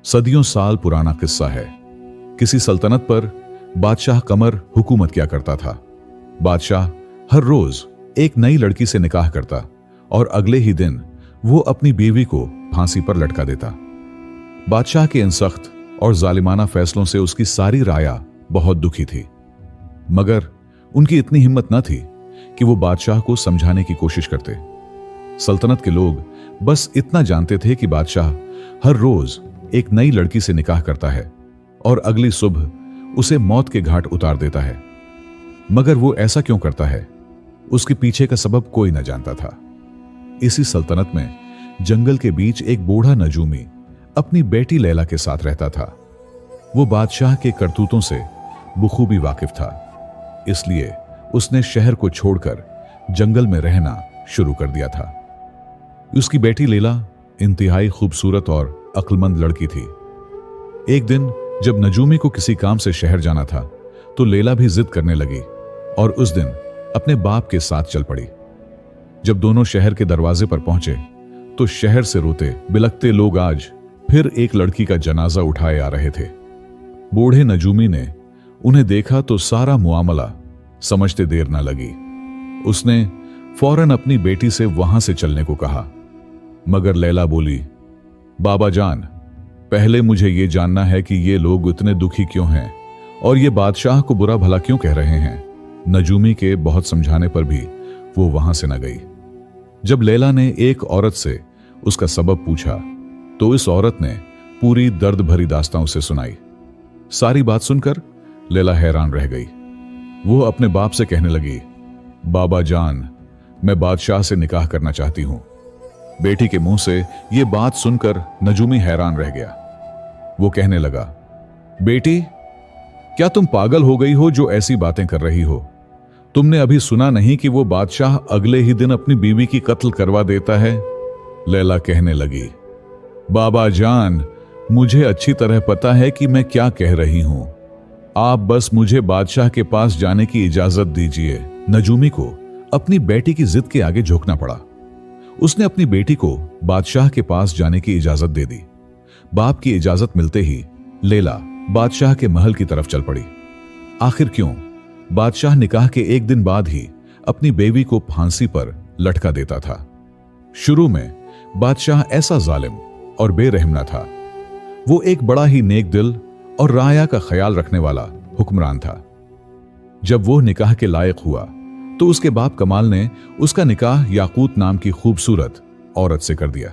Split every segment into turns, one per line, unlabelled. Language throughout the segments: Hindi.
सदियों साल पुराना किस्सा है। किसी सल्तनत पर बादशाह कमर हुकूमत किया करता था। बादशाह हर रोज एक नई लड़की से निकाह करता और अगले ही दिन वो अपनी बीवी को फांसी पर लटका देता। बादशाह के इन सख्त और जालिमाना फैसलों से उसकी सारी राया बहुत दुखी थी, मगर उनकी इतनी हिम्मत न थी कि वो बादशाह को समझाने की कोशिश करते। सल्तनत के लोग बस इतना जानते थे कि बादशाह हर रोज एक नई लड़की से निकाह करता है और अगली सुबह उसे मौत के घाट उतार देता है। मगर वो ऐसा क्यों करता है, उसके पीछे का सबब कोई न जानता था। इसी सल्तनत में जंगल के बीच एक बूढ़ा नजूमी अपनी बेटी लैला के साथ रहता था। वो बादशाह के करतूतों से बखूबी वाकिफ था, इसलिए उसने शहर को छोड़कर जंगल में रहना शुरू कर दिया था। उसकी बेटी लैला इंतहाई खूबसूरत और अक्लमंद लड़की थी। एक दिन जब नजूमी को किसी काम से शहर जाना था तो लैला भी जिद करने लगी और उस दिन अपने बाप के साथ चल पड़ी। जब दोनों शहर के दरवाजे पर पहुंचे तो शहर से रोते बिलखते लोग आज फिर एक लड़की का जनाजा उठाए आ रहे थे। बूढ़े नजूमी ने उन्हें देखा तो सारा मुआमला समझते देर न लगी। उसने फौरन अपनी बेटी से वहां से चलने को कहा, मगर लैला बोली, बाबा जान, पहले मुझे ये जानना है कि ये लोग इतने दुखी क्यों हैं और ये बादशाह को बुरा भला क्यों कह रहे हैं। नजूमी के बहुत समझाने पर भी वो वहां से न गई। जब लैला ने एक औरत से उसका सबब पूछा तो इस औरत ने पूरी दर्द भरी दास्तां उसे सुनाई। सारी बात सुनकर लैला हैरान रह गई। वो अपने बाप से कहने लगी, बाबा जान, मैं बादशाह से निकाह करना चाहती हूं। बेटी के मुंह से ये बात सुनकर नजूमी हैरान रह गया। वो कहने लगा, बेटी, क्या तुम पागल हो गई हो जो ऐसी बातें कर रही हो? तुमने अभी सुना नहीं कि वो बादशाह अगले ही दिन अपनी बीवी की कत्ल करवा देता है? लैला कहने लगी, बाबा जान, मुझे अच्छी तरह पता है कि मैं क्या कह रही हूं। आप बस मुझे बादशाह के पास जाने की इजाजत दीजिए। नजूमी को अपनी बेटी की जिद के आगे झुकना पड़ा। उसने अपनी बेटी को बादशाह के पास जाने की इजाजत दे दी। बाप की इजाजत मिलते ही लैला बादशाह के महल की तरफ चल पड़ी। आखिर क्यों बादशाह निकाह के एक दिन बाद ही अपनी बेवी को फांसी पर लटका देता था। शुरू में बादशाह ऐसा जालिम और बेरहम न था। वो एक बड़ा ही नेक दिल और राया का ख्याल रखने वाला हुक्मरान था। जब वो निकाह के लायक हुआ तो उसके बाप कमाल ने उसका निकाह याकूत नाम की खूबसूरत औरत से कर दिया।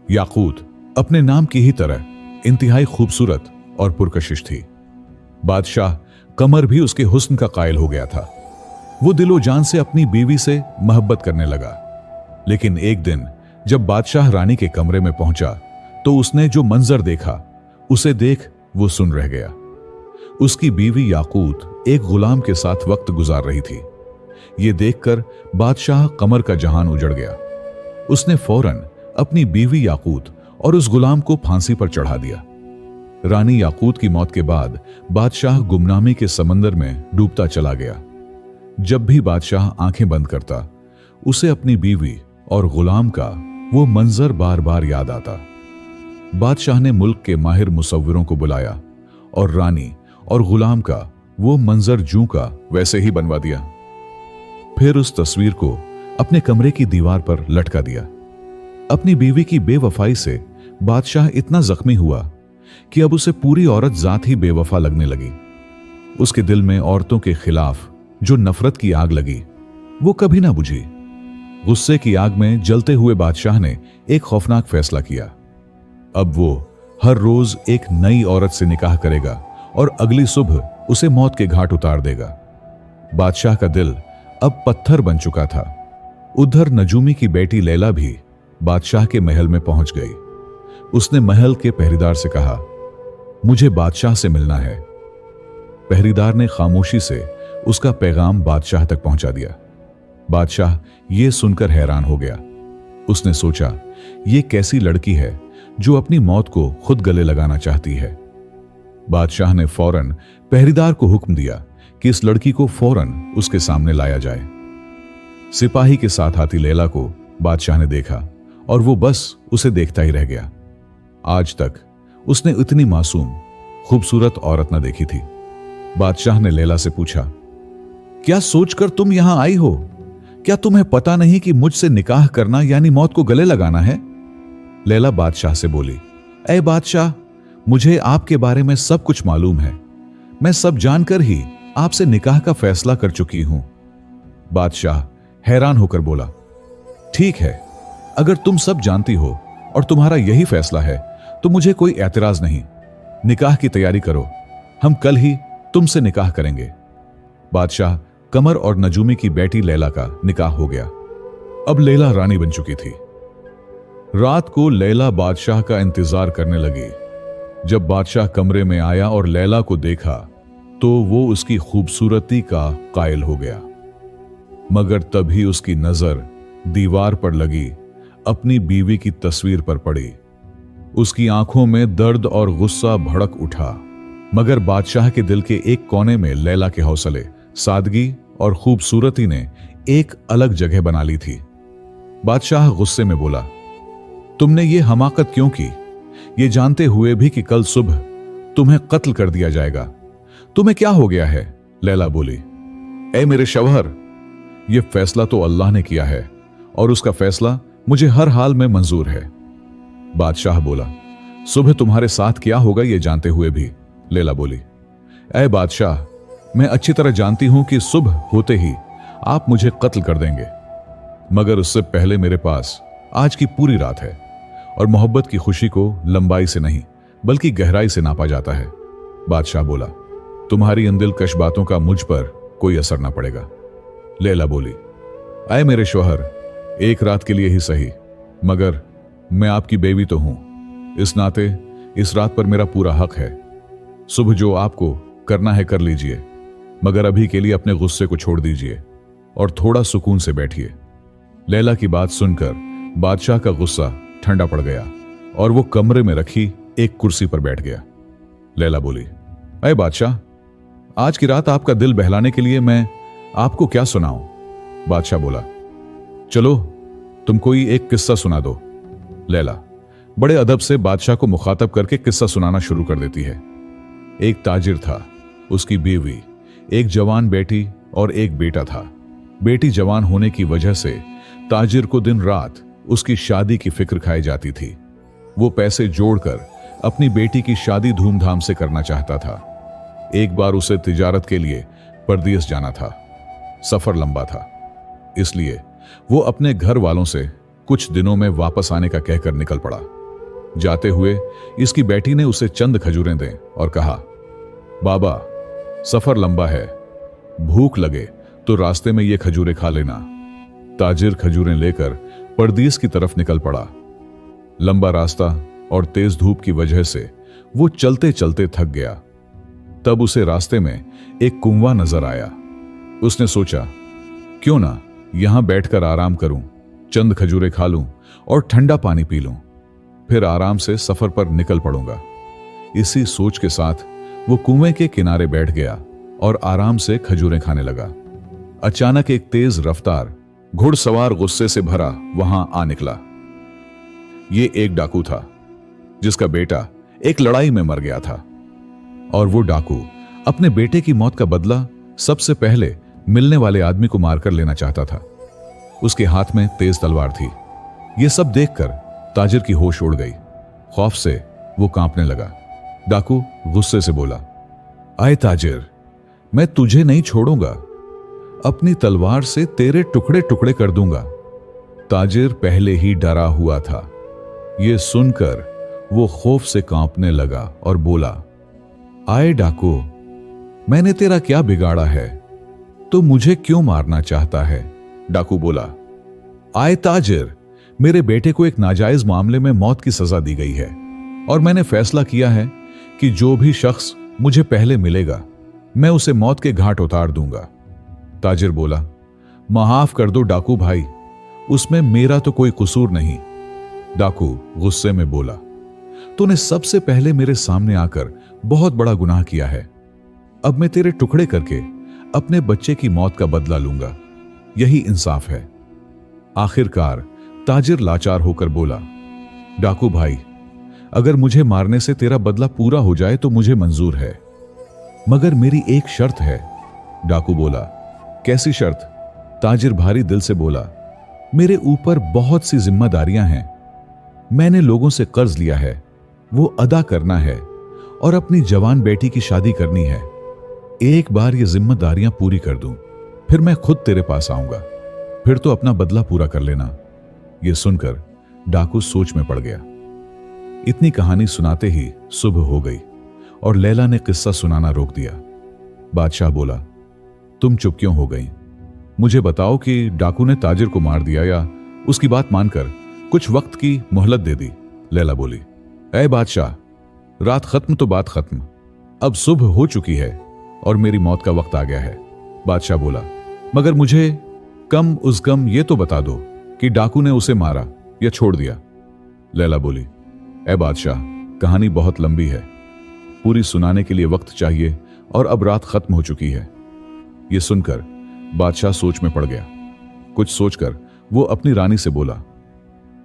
याकूत अपने नाम की ही तरह इंतहाई खूबसूरत और पुरकशिश थी। बादशाह कमर भी उसके हुस्न का कायल हो गया था। वो दिलो जान से अपनी बीवी से मोहब्बत करने लगा। लेकिन एक दिन जब बादशाह रानी के कमरे में पहुंचा तो उसने जो मंजर देखा उसे देख वो सुन रह गया। उसकी बीवी याकूत एक गुलाम के साथ वक्त गुजार रही थी। ये देखकर बादशाह कमर का जहान उजड़ गया। उसने फौरन अपनी बीवी याकूत और उस गुलाम को फांसी पर चढ़ा दिया। रानी याकूत की मौत के बाद बादशाह गुमनामी के समंदर में डूबता चला गया। जब भी बादशाह आंखें बंद करता उसे अपनी बीवी और गुलाम का वो मंजर बार बार याद आता। बादशाह ने मुल्क के माहिर मुसव्विरों को बुलाया और रानी और गुलाम का वो मंजर जूं का वैसे ही बनवा दिया। फिर उस तस्वीर को अपने कमरे की दीवार पर लटका दिया। अपनी बीवी की बेवफाई से बादशाह इतना जख्मी हुआ कि अब उसे पूरी औरत जात ही बेवफा लगने लगी। उसके दिल में औरतों के खिलाफ जो नफरत की आग लगी वो कभी ना बुझी। गुस्से की आग में जलते हुए बादशाह ने एक खौफनाक फैसला किया। अब वो हर रोज एक नई औरत से निकाह करेगा और अगली सुबह उसे मौत के घाट उतार देगा। बादशाह का दिल अब पत्थर बन चुका था। उधर नजूमी की बेटी लैला भी बादशाह के महल में पहुंच गई। उसने महल के पहरेदार से कहा, मुझे बादशाह से मिलना है। पहरेदार ने खामोशी से उसका पैगाम बादशाह तक पहुंचा दिया। बादशाह ये सुनकर हैरान हो गया। उसने सोचा, ये कैसी लड़की है जो अपनी मौत को खुद गले लगाना चाहती है। बादशाह ने फौरन पहरेदार को हुक्म दिया कि इस लड़की को फौरन उसके सामने लाया जाए। सिपाही के साथ आती लैला को बादशाह ने देखा और वो बस उसे देखता ही रह गया। आज तक उसने इतनी मासूम खूबसूरत औरत न देखी थी। बादशाह ने लैला से पूछा, क्या सोचकर तुम यहां आई हो? क्या तुम्हें पता नहीं कि मुझसे निकाह करना यानी मौत को गले लगाना है? लैला बादशाह से बोली, ऐ बादशाह, मुझे आपके बारे में सब कुछ मालूम है। मैं सब जानकर ही आपसे निकाह का फैसला कर चुकी हूं। बादशाह हैरान होकर बोला, ठीक है, अगर तुम सब जानती हो और तुम्हारा यही फैसला है तो मुझे कोई एतराज नहीं। निकाह की तैयारी करो, हम कल ही तुमसे निकाह करेंगे। बादशाह कमर और नजूमी की बेटी लैला का निकाह हो गया। अब लैला रानी बन चुकी थी। रात को लैला बादशाह का इंतजार करने लगी। जब बादशाह कमरे में आया और लैला को देखा तो वो उसकी खूबसूरती का कायल हो गया। मगर तभी उसकी नजर दीवार पर लगी अपनी बीवी की तस्वीर पर पड़ी। उसकी आंखों में दर्द और गुस्सा भड़क उठा। मगर बादशाह के दिल के एक कोने में लैला के हौसले, सादगी और खूबसूरती ने एक अलग जगह बना ली थी। बादशाह गुस्से में बोला, तुमने ये हमाकत क्यों की, ये जानते हुए भी कि कल सुबह तुम्हें कत्ल कर दिया जाएगा? तुम्हें क्या हो गया है? लैला बोली, ऐ मेरे शौहर, यह फैसला तो अल्लाह ने किया है और उसका फैसला मुझे हर हाल में मंजूर है। बादशाह बोला, सुबह तुम्हारे साथ क्या होगा ये जानते हुए भी? लैला बोली, ऐ बादशाह, मैं अच्छी तरह जानती हूं कि सुबह होते ही आप मुझे कत्ल कर देंगे, मगर उससे पहले मेरे पास आज की पूरी रात है और मोहब्बत की खुशी को लंबाई से नहीं बल्कि गहराई से नापा जाता है। बादशाह बोला, तुम्हारी इन दिलकश बातों का मुझ पर कोई असर ना पड़ेगा। लैला बोली, ऐ मेरे शौहर, एक रात के लिए ही सही, मगर मैं आपकी बेवी तो हूं, इस नाते इस रात पर मेरा पूरा हक है। सुबह जो आपको करना है कर लीजिए, मगर अभी के लिए अपने गुस्से को छोड़ दीजिए और थोड़ा सुकून से बैठिए। लैला की बात सुनकर बादशाह का गुस्सा ठंडा पड़ गया और वो कमरे में रखी एक कुर्सी पर बैठ गया। लैला बोली, अरे बादशाह, आज की रात आपका दिल बहलाने के लिए मैं आपको क्या सुनाऊं? बादशाह बोला, चलो तुम कोई एक किस्सा सुना दो। लैला बड़े अदब से बादशाह को मुखातब करके किस्सा सुनाना शुरू कर देती है। एक ताजिर था, उसकी बीवी, एक जवान बेटी और एक बेटा था। बेटी जवान होने की वजह से ताजिर को दिन रात उसकी शादी की फिक्र खाई जाती थी। वो पैसे जोड़कर अपनी बेटी की शादी धूमधाम से करना चाहता था। एक बार उसे तिजारत के लिए परदेस जाना था। सफर लंबा था, इसलिए वो अपने घर वालों से कुछ दिनों में वापस आने का कहकर निकल पड़ा। जाते हुए इसकी बेटी ने उसे चंद खजूरें दें और कहा, बाबा, सफर लंबा है, भूख लगे तो रास्ते में ये खजूरें खा लेना। ताजिर खजूरें लेकर परदेस की तरफ निकल पड़ा। लंबा रास्ता और तेज धूप की वजह से वो चलते चलते थक गया। तब उसे रास्ते में एक कुआं नजर आया। उसने सोचा, क्यों ना यहां बैठकर आराम करूं, चंद खजूरें खा लूं और ठंडा पानी पी लूं, फिर आराम से सफर पर निकल पड़ूंगा। इसी सोच के साथ वो कुएं के किनारे बैठ गया और आराम से खजूरें खाने लगा। अचानक एक तेज रफ्तार घुड़सवार गुस्से से भरा वहां आ निकला। ये एक डाकू था जिसका बेटा एक लड़ाई में मर गया था और वो डाकू अपने बेटे की मौत का बदला सबसे पहले मिलने वाले आदमी को मारकर लेना चाहता था। उसके हाथ में तेज तलवार थी। यह सब देखकर ताजिर की होश उड़ गई। खौफ से वो कांपने लगा। डाकू गुस्से से बोला, आए ताजिर, मैं तुझे नहीं छोड़ूंगा, अपनी तलवार से तेरे टुकड़े टुकड़े कर दूंगा। ताजिर पहले ही डरा हुआ था। यह सुनकर वो खौफ से कांपने लगा और बोला, आए डाकू, मैंने तेरा क्या बिगाड़ा है, तो मुझे क्यों मारना चाहता है? डाकू बोला, आए ताजिर, मेरे बेटे को एक नाजायज मामले में मौत की सजा दी गई है और मैंने फैसला किया है कि जो भी शख्स मुझे पहले मिलेगा मैं उसे मौत के घाट उतार दूंगा। ताजिर बोला, माफ कर दो डाकू भाई, उसमें मेरा तो कोई कसूर नहीं। डाकू गुस्से में बोला, तूने सबसे पहले मेरे सामने आकर बहुत बड़ा गुनाह किया है। अब मैं तेरे टुकड़े करके अपने बच्चे की मौत का बदला लूंगा, यही इंसाफ है। आखिरकार ताजिर लाचार होकर बोला, डाकू भाई, अगर मुझे मारने से तेरा बदला पूरा हो जाए तो मुझे मंजूर है, मगर मेरी एक शर्त है। डाकू बोला, कैसी शर्त? ताजिर भारी दिल से बोला, मेरे ऊपर बहुत सी जिम्मेदारियां हैं। मैंने लोगों से कर्ज लिया है, वो अदा करना है और अपनी जवान बेटी की शादी करनी है। एक बार ये जिम्मेदारियां पूरी कर दूं, फिर मैं खुद तेरे पास आऊंगा, फिर तो अपना बदला पूरा कर लेना। यह सुनकर डाकू सोच में पड़ गया। इतनी कहानी सुनाते ही सुबह हो गई और लैला ने किस्सा सुनाना रोक दिया। बादशाह बोला, तुम चुप क्यों हो गई? मुझे बताओ कि डाकू ने ताजिर को मार दिया या उसकी बात मानकर कुछ वक्त की मोहलत दे दी। लैला बोली, ऐ बादशाह, रात खत्म तो बात खत्म। अब सुबह हो चुकी है और मेरी मौत का वक्त आ गया है। बादशाह बोला, मगर मुझे कम उस कम ये तो बता दो कि डाकू ने उसे मारा या छोड़ दिया। लैला बोली, ऐ बादशाह, कहानी बहुत लंबी है, पूरी सुनाने के लिए वक्त चाहिए और अब रात खत्म हो चुकी है। यह सुनकर बादशाह सोच में पड़ गया। कुछ सोचकर वो अपनी रानी से बोला,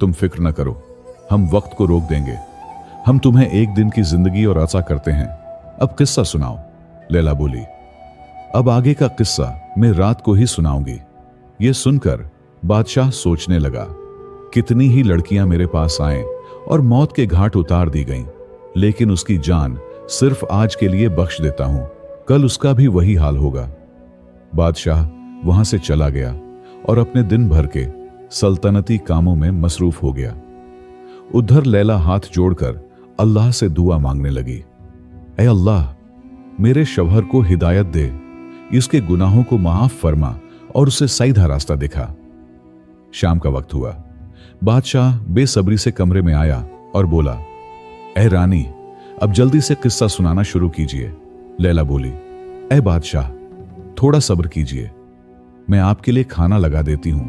तुम फिक्र न करो, हम वक्त को रोक देंगे। हम तुम्हें एक दिन की जिंदगी और आसा करते हैं। अब किस्सा सुनाओ। लैला बोली, अब आगे का किस्सा मैं रात को ही सुनाऊंगी। यह सुनकर बादशाह सोचने लगा, कितनी ही लड़कियां मेरे पास आएं और मौत के घाट उतार दी गईं, लेकिन उसकी जान सिर्फ आज के लिए बख्श देता हूं, कल उसका भी वही हाल होगा। बादशाह वहां से चला गया और अपने दिन भर के सल्तनती कामों में मसरूफ हो गया। उधर लैला हाथ जोड़कर अल्लाह से दुआ मांगने लगी, ऐ अल्लाह, मेरे शौहर को हिदायत दे, इसके गुनाहों को माफ फरमा और उसे सीधा रास्ता दिखा। शाम का वक्त हुआ। बादशाह बेसब्री से कमरे में आया और बोला, ऐ रानी, अब जल्दी से किस्सा सुनाना शुरू कीजिए। लैला बोली, ऐ बादशाह, थोड़ा सब्र कीजिए, मैं आपके लिए खाना लगा देती हूं।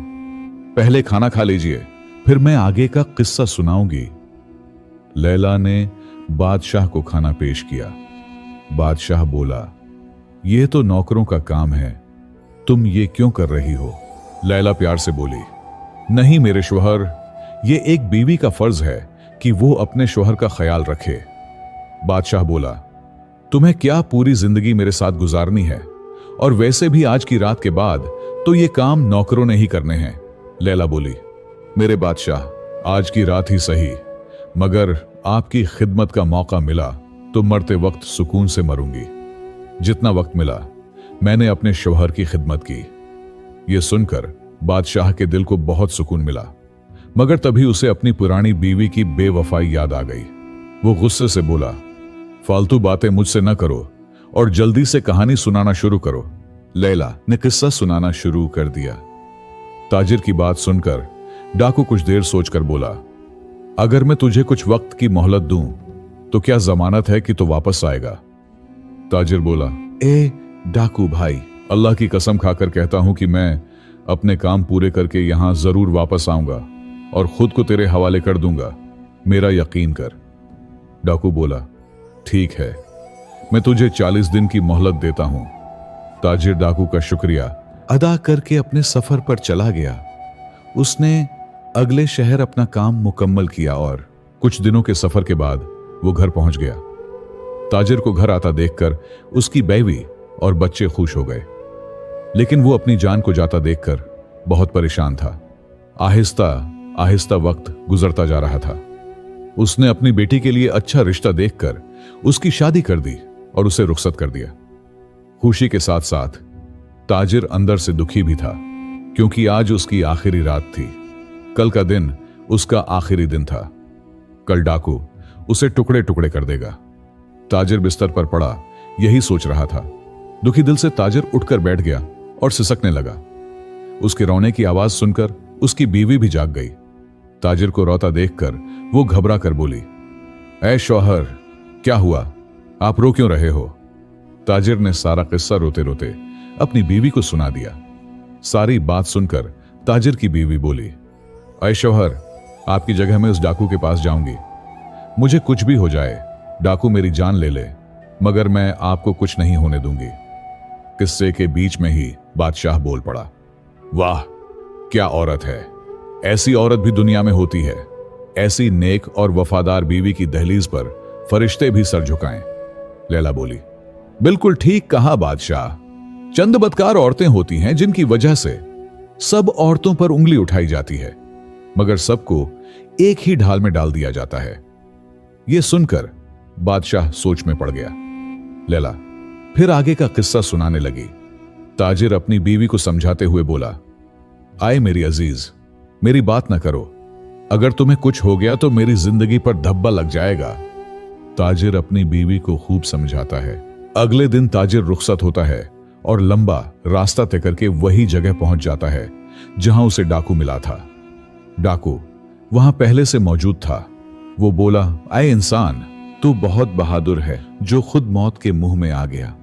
पहले खाना खा लीजिए, फिर मैं आगे का किस्सा सुनाऊंगी। लैला ने बादशाह को खाना पेश किया। बादशाह बोला, यह तो नौकरों का काम है, तुम ये क्यों कर रही हो? लैला प्यार से बोली, नहीं मेरे शौहर, ये एक बीवी का फर्ज है कि वो अपने शौहर का ख्याल रखे। बादशाह बोला, तुम्हें क्या पूरी जिंदगी मेरे साथ गुजारनी है, और वैसे भी आज की रात के बाद तो ये काम नौकरों ने ही करने हैं। लैला बोली, मेरे बादशाह, आज की रात ही सही, मगर आपकी खिदमत का मौका मिला तो मरते वक्त सुकून से मरूंगी। जितना वक्त मिला मैंने अपने शौहर की खिदमत की। यह सुनकर बादशाह के दिल को बहुत सुकून मिला, मगर तभी उसे अपनी पुरानी बीवी की बेवफाई याद आ गई। वो गुस्से से बोला, फालतू बातें मुझसे न करो और जल्दी से कहानी सुनाना शुरू करो। लैला ने किस्सा सुनाना शुरू कर दिया। ताजिर की बात सुनकर डाकू कुछ देर सोचकर बोला, अगर मैं तुझे कुछ वक्त की मोहलत दूं तो क्या जमानत है कि तू वापस आएगा? ताजिर बोला, ए डाकू भाई, अल्लाह की कसम खाकर कहता हूं कि मैं अपने काम पूरे करके यहां जरूर वापस आऊंगा और खुद को तेरे हवाले कर दूंगा, मेरा यकीन कर। डाकू बोला, ठीक है, मैं तुझे 40 दिन की मोहलत देता हूं। ताजिर डाकू का शुक्रिया अदा करके अपने सफर पर चला गया। उसने अगले शहर अपना काम मुकम्मल किया और कुछ दिनों के सफर के बाद वो घर पहुंच गया। ताजिर को घर आता देखकर उसकी बीवी और बच्चे खुश हो गए, लेकिन वो अपनी जान को जाता देखकर बहुत परेशान था। आहिस्ता आहिस्ता वक्त गुजरता जा रहा था। उसने अपनी बेटी के लिए अच्छा रिश्ता देखकर उसकी शादी कर दी और उसे रुखसत कर दिया। खुशी के साथ साथ ताजिर अंदर से दुखी भी था, क्योंकि आज उसकी आखिरी रात थी। कल का दिन उसका आखिरी दिन था। कल डाकू उसे टुकड़े टुकड़े कर देगा। ताजिर बिस्तर पर पड़ा यही सोच रहा था। दुखी दिल से ताजिर उठकर बैठ गया और सिसकने लगा। उसके रोने की आवाज सुनकर उसकी बीवी भी जाग गई। ताजिर को रोता देखकर वो घबरा कर बोली, ऐ शौहर, क्या हुआ? आप रो क्यों रहे हो? ताजिर ने सारा किस्सा रोते रोते अपनी बीवी को सुना दिया। सारी बात सुनकर ताजिर की बीवी बोली, ऐ शौहर, आपकी जगह मैं उस डाकू के पास जाऊंगी। मुझे कुछ भी हो जाए, डाकू मेरी जान ले ले, मगर मैं आपको कुछ नहीं होने दूंगी। किस्से के बीच में ही बादशाह बोल पड़ा, वाह क्या औरत है, ऐसी औरत भी दुनिया में होती है। ऐसी नेक और वफादार बीवी की दहलीज पर फरिश्ते भी सर झुकाएं। लैला बोली, बिल्कुल ठीक कहा बादशाह। चंद बदकार औरतें होती हैं जिनकी वजह से सब औरतों पर उंगली उठाई जाती है, मगर सबको एक ही ढाल में डाल दिया जाता है। यह सुनकर बादशाह सोच में पड़ गया। लैला फिर आगे का किस्सा सुनाने लगी। ताजिर अपनी बीवी को समझाते हुए बोला, आए मेरी अजीज, मेरी बात ना करो। अगर तुम्हें कुछ हो गया तो मेरी जिंदगी पर धब्बा लग जाएगा। ताजिर अपनी बीवी को खूब समझाता है। अगले दिन ताजिर रुखसत होता है और लंबा रास्ता तय करके वही जगह पहुंच जाता है जहां उसे डाकू मिला था। डाकू वहां पहले से मौजूद था। वो बोला, आए इंसान, तू बहुत बहादुर है जो खुद मौत के मुंह में आ गया,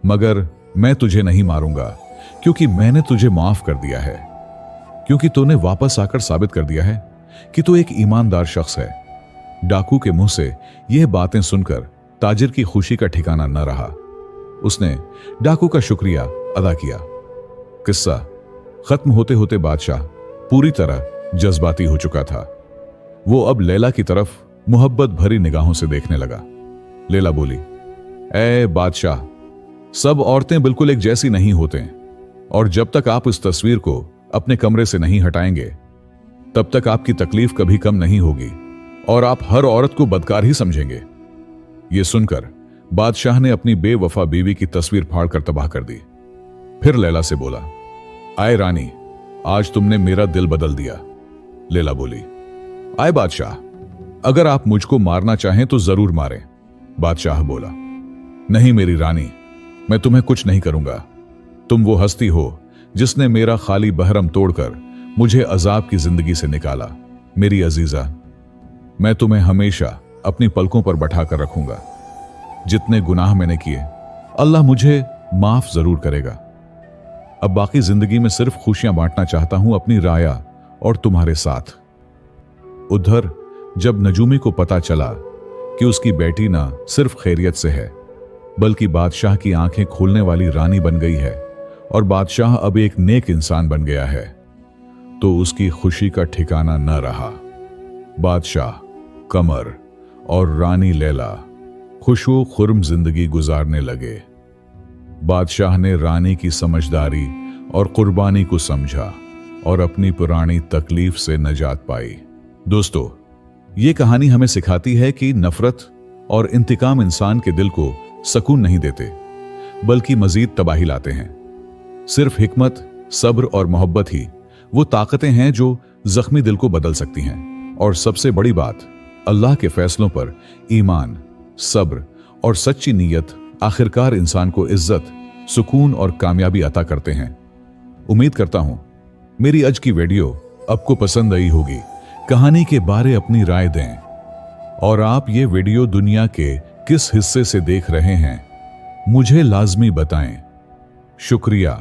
मगर मैं तुझे नहीं मारूंगा क्योंकि मैंने तुझे माफ कर दिया है, क्योंकि तूने वापस आकर साबित कर दिया है कि तू एक ईमानदार शख्स है। डाकू के मुंह से यह बातें सुनकर ताजिर की खुशी का ठिकाना न रहा। उसने डाकू का शुक्रिया अदा किया। किस्सा खत्म होते होते बादशाह पूरी तरह जज्बाती हो चुका था। वो अब लैला की तरफ मोहब्बत भरी निगाहों से देखने लगा। लैला बोली, ए बादशाह, सब औरतें बिल्कुल एक जैसी नहीं होते, और जब तक आप इस तस्वीर को अपने कमरे से नहीं हटाएंगे तब तक आपकी तकलीफ कभी कम नहीं होगी और आप हर औरत को बदकार ही समझेंगे। यह सुनकर बादशाह ने अपनी बेवफा बीवी की तस्वीर फाड़कर तबाह कर दी। फिर लैला से बोला, आए रानी, आज तुमने मेरा दिल बदल दिया। लैला बोली, आए बादशाह, अगर आप मुझको मारना चाहें तो जरूर मारें। बादशाह बोला, नहीं मेरी रानी, मैं तुम्हें कुछ नहीं करूंगा। तुम वो हस्ती हो जिसने मेरा खाली बहरम तोड़कर मुझे अजाब की जिंदगी से निकाला। मेरी अजीजा, मैं तुम्हें हमेशा अपनी पलकों पर बैठाकर रखूंगा। जितने गुनाह मैंने किए अल्लाह मुझे माफ जरूर करेगा। अब बाकी जिंदगी में सिर्फ खुशियां बांटना चाहता हूं अपनी राया और तुम्हारे साथ। उधर जब नजूमी को पता चला कि उसकी बेटी ना सिर्फ खैरियत से है बल्कि बादशाह की आंखें खोलने वाली रानी बन गई है और बादशाह अब एक नेक इंसान बन गया है, तो उसकी खुशी का ठिकाना न रहा। बादशाह, कमर और रानी लैला खुशो खुर्म जिंदगी गुजारने लगे। बादशाह ने रानी की समझदारी और कुर्बानी को समझा और अपनी पुरानी तकलीफ से नजात पाई। दोस्तों, ये कहानी हमें सिखाती है कि नफरत और इंतकाम इंसान के दिल को सुकून नहीं देते बल्कि मजीद तबाही लाते हैं। सिर्फ हिकमत, सब्र और मोहब्बत ही वो ताकतें हैं जो जख्मी दिल को बदल सकती हैं। और सबसे बड़ी बात, अल्लाह के फैसलों पर ईमान, सब्र और सच्ची नीयत आखिरकार इंसान को इज्जत, सुकून और कामयाबी अता करते हैं। उम्मीद करता हूं मेरी आज की वीडियो आपको पसंद आई होगी। कहानी के बारे अपनी राय दें और आप ये वीडियो दुनिया के किस हिस्से से देख रहे हैं मुझे लाजमी बताएं। शुक्रिया।